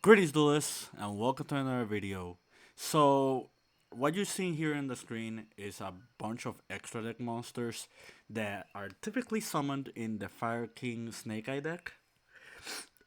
Greetings, Duelists, and welcome to another video. So, what you're seeing here on the screen is a bunch of extra deck monsters that are typically summoned in the Fire King Snake Eye deck.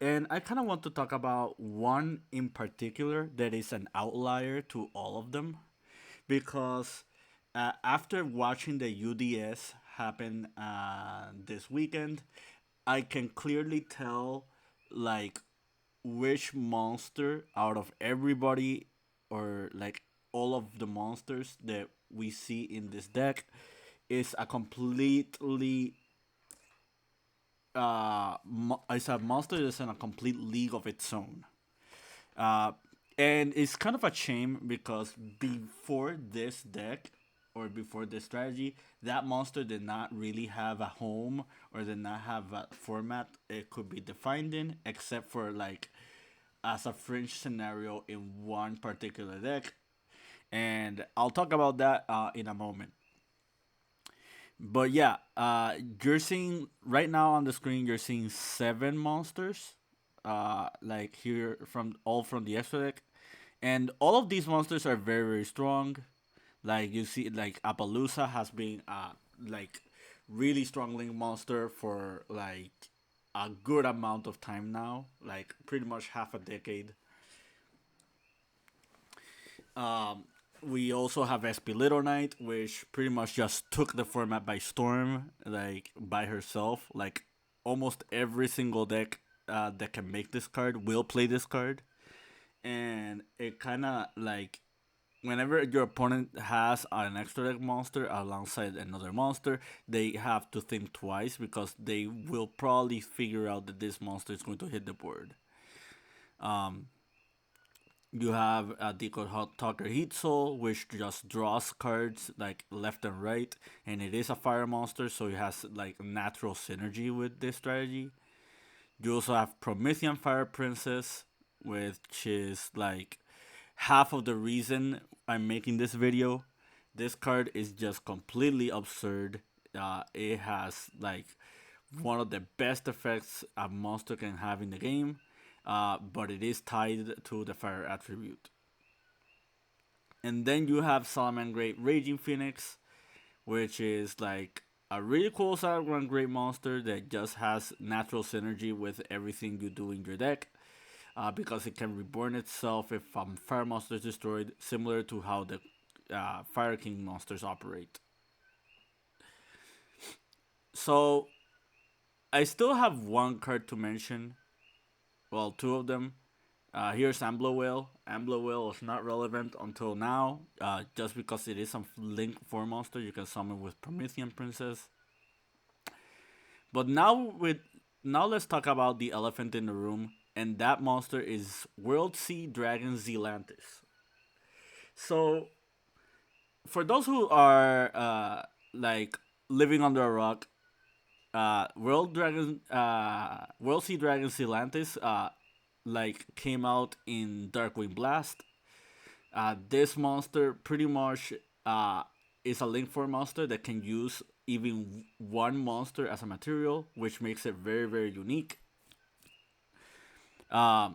And I kind of want to talk about one in particular that is an outlier to all of them because after watching the UDS happen this weekend, I can clearly tell like which monster out of everybody or like all of the monsters that we see in this deck is a completely is a monster that's in a complete league of its own. Uh, and it's kind of a shame because before this deck or before this strategy, that monster did not really have a home or did not have a format it could be defined in, except for like as a fringe scenario in one particular deck. And I'll talk about that in a moment. But yeah, you're seeing right now on the screen. You're seeing seven monsters, like here from all from the extra deck, and all of these monsters are very very strong. Like you see, like Appaloosa has been like really strong link monster for like a good amount of time now, like pretty much half a decade. Um, we also have SP Little Knight, which pretty much just took the format by storm, like by herself. Like almost every single deck that can make this card will play this card, and it kind of like whenever your opponent has an extra deck monster alongside another monster, they have to think twice because they will probably figure out that this monster is going to hit the board. Um, You have a Deco Talker Heat Soul, which just draws cards like left and right, and it is a fire monster, so it has like natural synergy with this strategy. You also have Promethean Fire Princess, which is like half of the reason I'm making this video. This card is just completely absurd. It has like one of the best effects a monster can have in the game, but it is tied to the fire attribute. And then you have Salamangreat Raging Phoenix, which is like a really cool Salamangreat Great monster that just has natural synergy with everything you do in your deck. Because it can reborn itself if fire monster is destroyed, similar to how the Fire King monsters operate. So I still have one card to mention. Well, two of them. Here's Ambler Whale. Ambler Whale is not relevant until now, just because it is a Link 4 monster you can summon with Promethean Princess. But now let's talk about the elephant in the room, and that monster is World Sea Dragon Zealantis. So for those who are like living under a rock, World Sea Dragon Zealantis like came out in Darkwing Blast. This monster pretty much is a link for monster that can use even one monster as a material, which makes it very very unique. Um,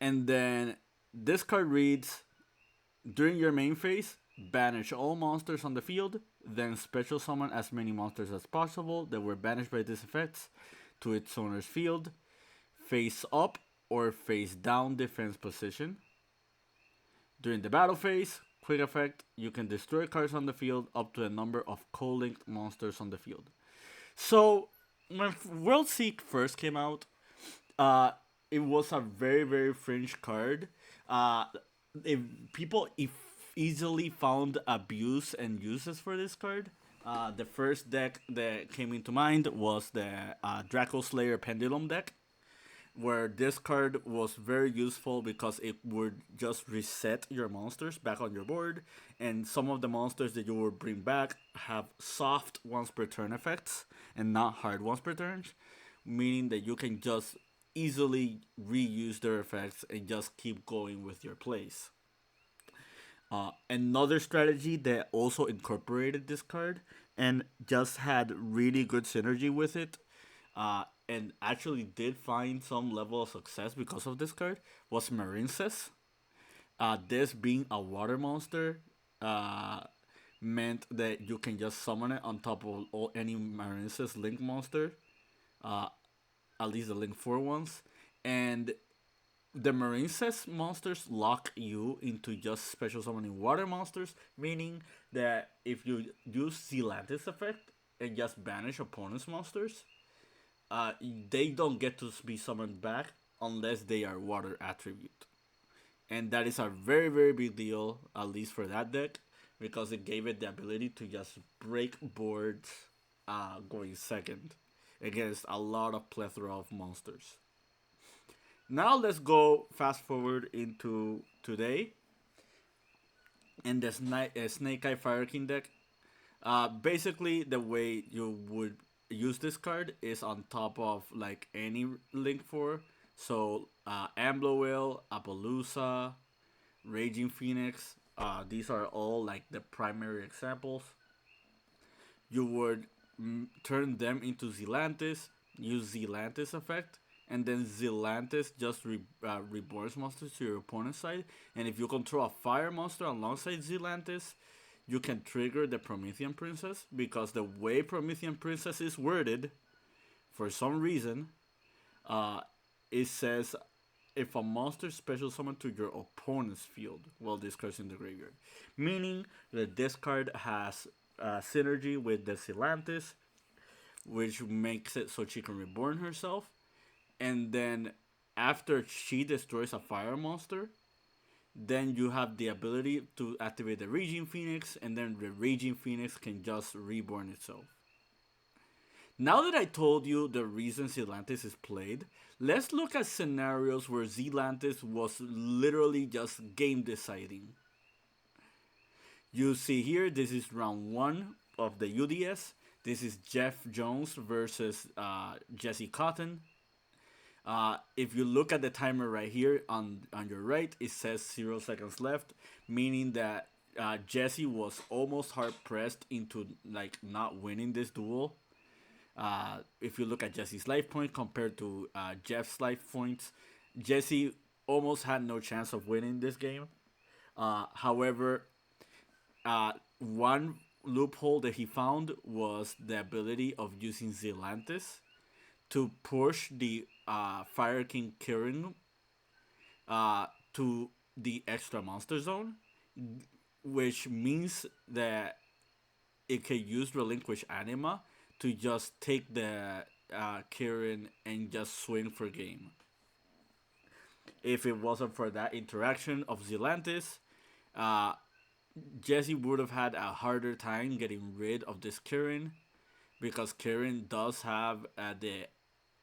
and then this card reads: during your main phase, banish all monsters on the field, then special summon as many monsters as possible that were banished by this effect to its owner's field, face up or face down defense position. During the battle phase, quick effect, you can destroy cards on the field up to a number of co-linked monsters on the field. So, when World Seek first came out, uh, it was a very, very fringe card. Uh, if people if easily found abuse and uses for this card. The first deck that came into mind was the Draco Slayer Pendulum deck, where this card was very useful because it would just reset your monsters back on your board, and some of the monsters that you would bring back have soft once per turn effects and not hard once per turn, meaning that you can just easily reuse their effects and just keep going with your plays. Another strategy that also incorporated this card and just had really good synergy with it and actually did find some level of success because of this card was Marincess. This being a water monster uh, meant that you can just summon it on top of all any Marincess Link monster, uh, at least the Link 4 ones. And the Marincess monsters lock you into just special summoning water monsters, meaning that if you use Zealantis effect and just banish opponent's monsters, uh, they don't get to be summoned back unless they are water attribute. And that is a very, very big deal, at least for that deck, because it gave it the ability to just break boards going second against a lot of plethora of monsters. Now let's go fast forward into today in the Snake Eye Fire King deck. Basically, the way you would use this card is on top of like any Link 4. So, Ambloil, Appaloosa, Raging Phoenix. These are all like the primary examples. You would turn them into Zealantis, use Zealantis effect, and then Zealantis just reborns monsters to your opponent's side. And if you control a fire monster alongside Zealantis, you can trigger the Promethean Princess because the way Promethean Princess is worded, for some reason, uh, it says if a monster special summon to your opponent's field while this card's in the graveyard, meaning that this card has synergy with the Silantis, which makes it so she can reborn herself, and then after she destroys a fire monster, then you have the ability to activate the Raging Phoenix, and then the Raging Phoenix can just reborn itself. Now that I told you the reason Zealantis is played, let's look at scenarios where Zealantis was literally just game deciding. You see here, this is round 1 of the UDS. This is Jeff Jones versus Jesse Cotton. If you look at the timer right here on your right, it says 0 seconds left, meaning that Jesse was almost hard pressed into like not winning this duel. If you look at Jesse's life point compared to Jeff's life points, Jesse almost had no chance of winning this game. However, one loophole that he found was the ability of using Zealantis to push the Fire King Kirin to the extra monster zone, which means that it can use Relinquish Anima to just take the Kirin and just swing for game. If it wasn't for that interaction of Zealantis, uh, Jesse would have had a harder time getting rid of this Kirin because Kirin does have the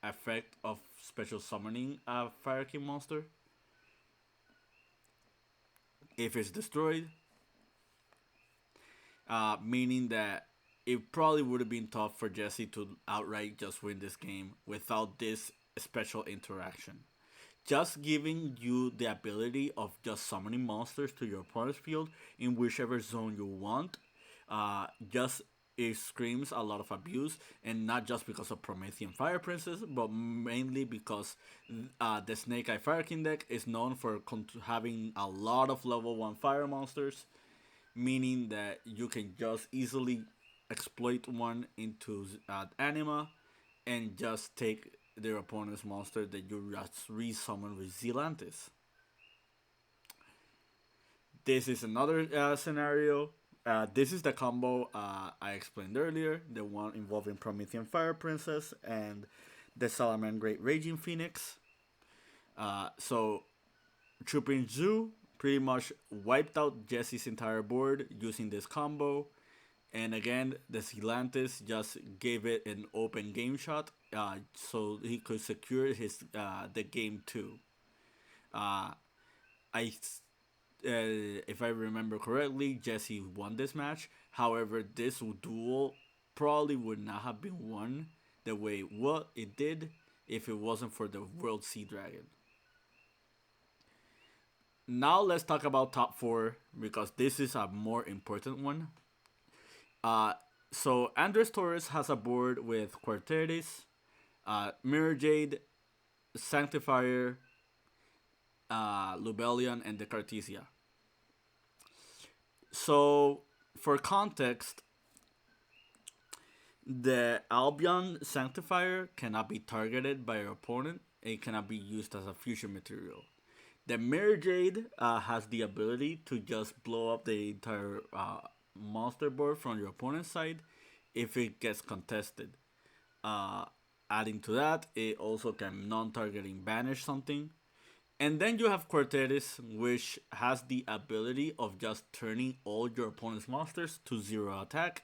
effect of special summoning a Fire King monster if it's destroyed, meaning that it probably would have been tough for Jesse to outright just win this game without this special interaction. Just giving you the ability of just summoning monsters to your opponent's field in whichever zone you want, just it screams a lot of abuse, and not just because of Promethean Fire Princess, but mainly because the Snake Eye Fire King deck is known for having a lot of level 1 fire monsters, meaning that you can just easily exploit one into Anima and just take their opponent's monster that you just resummon with Zealantis. This is another scenario. This is the combo I explained earlier, the one involving Promethean Fire Princess and the Salamangreat Raging Phoenix. So, Trooping Zoo pretty much wiped out Jesse's entire board using this combo. And again, the Zealantis just gave it an open game shot, so he could secure his the game 2. If I remember correctly, Jesse won this match. However, this duel probably would not have been won the way what it did if it wasn't for the World Sea Dragon. Now let's talk about top 4 because this is a more important one. So Andres Torres has a board with Quarteris, Mirror Jade, Sanctifier, Lubellion, and the Cartesia. So, for context, the Albion Sanctifier cannot be targeted by your opponent. It cannot be used as a fusion material. The Mirror Jade has the ability to just blow up the entire monster board from your opponent's side if it gets contested. Uh, Adding to that, it also can non-targeting banish something. And then you have Quarteris, which has the ability of just turning all your opponent's monsters to 0 attack,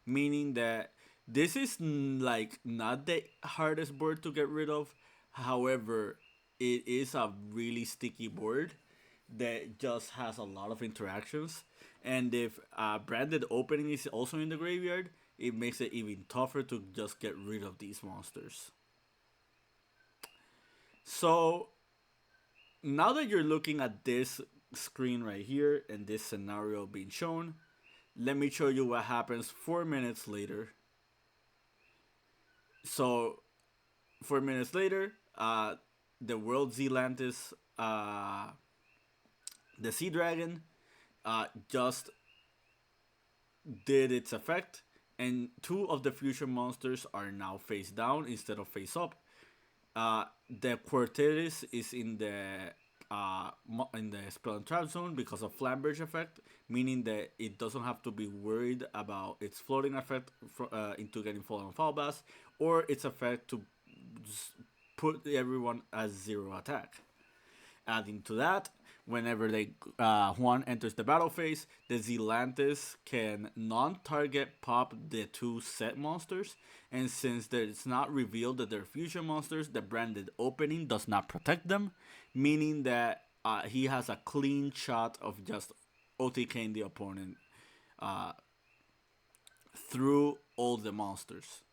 meaning that this is like not the hardest board to get rid of. However, it is a really sticky board that just has a lot of interactions. And if branded opening is also in the graveyard, it makes it even tougher to just get rid of these monsters. So now that you're looking at this screen right here and this scenario being shown, let me show you what happens 4 minutes later. So 4 minutes later, the world Zealantis, the Sea Dragon, just did its effect, and two of the fusion monsters are now face down instead of face up. The Quarteris is in the spell and trap zone because of Flamberge effect, meaning that it doesn't have to be worried about its floating effect into getting fallen on foul blast, or its effect to put everyone as 0 attack. Adding to that, whenever Juan enters the battle phase, the Zealantis can non-target pop the two set monsters, and since it's not revealed that they're fusion monsters, the branded opening does not protect them, meaning that he has a clean shot of just OTKing the opponent through all the monsters.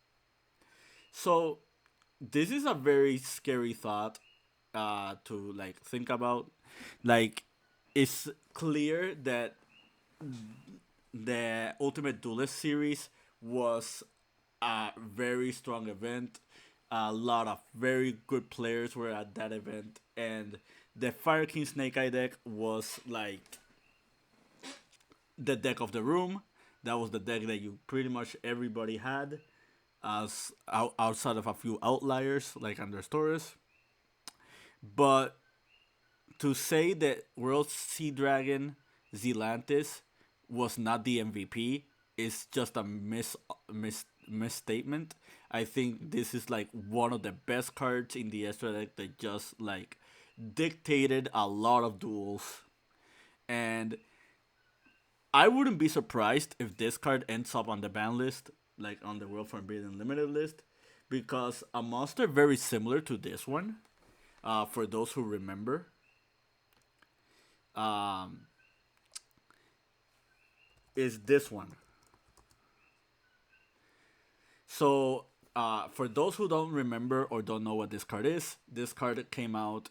So this is a very scary thought to like think about. Like, it's clear that the Ultimate Duelist series was a very strong event. A lot of very good players were at that event, and the Fire King Snake Eye deck was like the deck of the room. That was the deck that you pretty much everybody had, as outside of a few outliers like Understories. But to say that World Sea Dragon Zealantis was not the MVP is just a misstatement. I think this is like one of the best cards in the extra deck that just like dictated a lot of duels. And I wouldn't be surprised if this card ends up on the ban list, like on the World Forbidden Limited list, because a monster very similar to this one, for those who remember, is this one. So, for those who don't remember or don't know what this card is, this card came out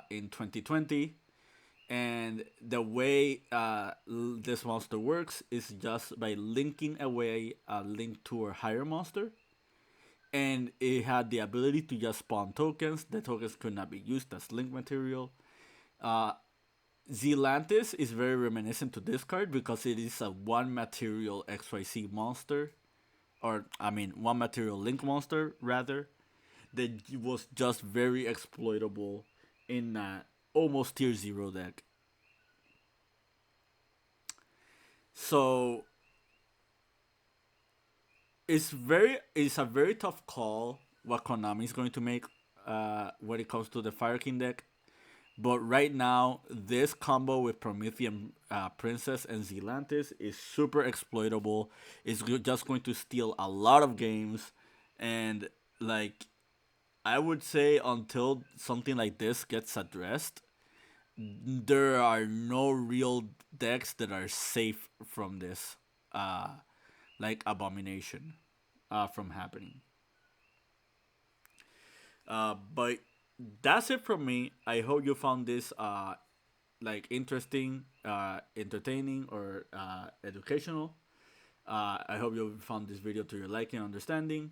in 2020. And the way this monster works is just by linking away a link to a higher monster. And it had the ability to just spawn tokens. The tokens could not be used as link material. Zealantis is very reminiscent to this card because it is a one material XYZ monster. Or, I mean, one material link monster, rather. That was just very exploitable in almost tier 0 deck. So it's a very tough call what Konami is going to make when it comes to the Fire King deck. But right now, this combo with Promethean Princess and Zealantis is super exploitable. It's just going to steal a lot of games, and like, I would say until something like this gets addressed, there are no real decks that are safe from this, like abomination, from happening. But that's it from me. I hope you found this like interesting, entertaining, or educational. I hope you found this video to your liking and understanding.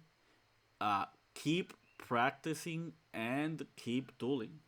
Keep practicing and keep dueling.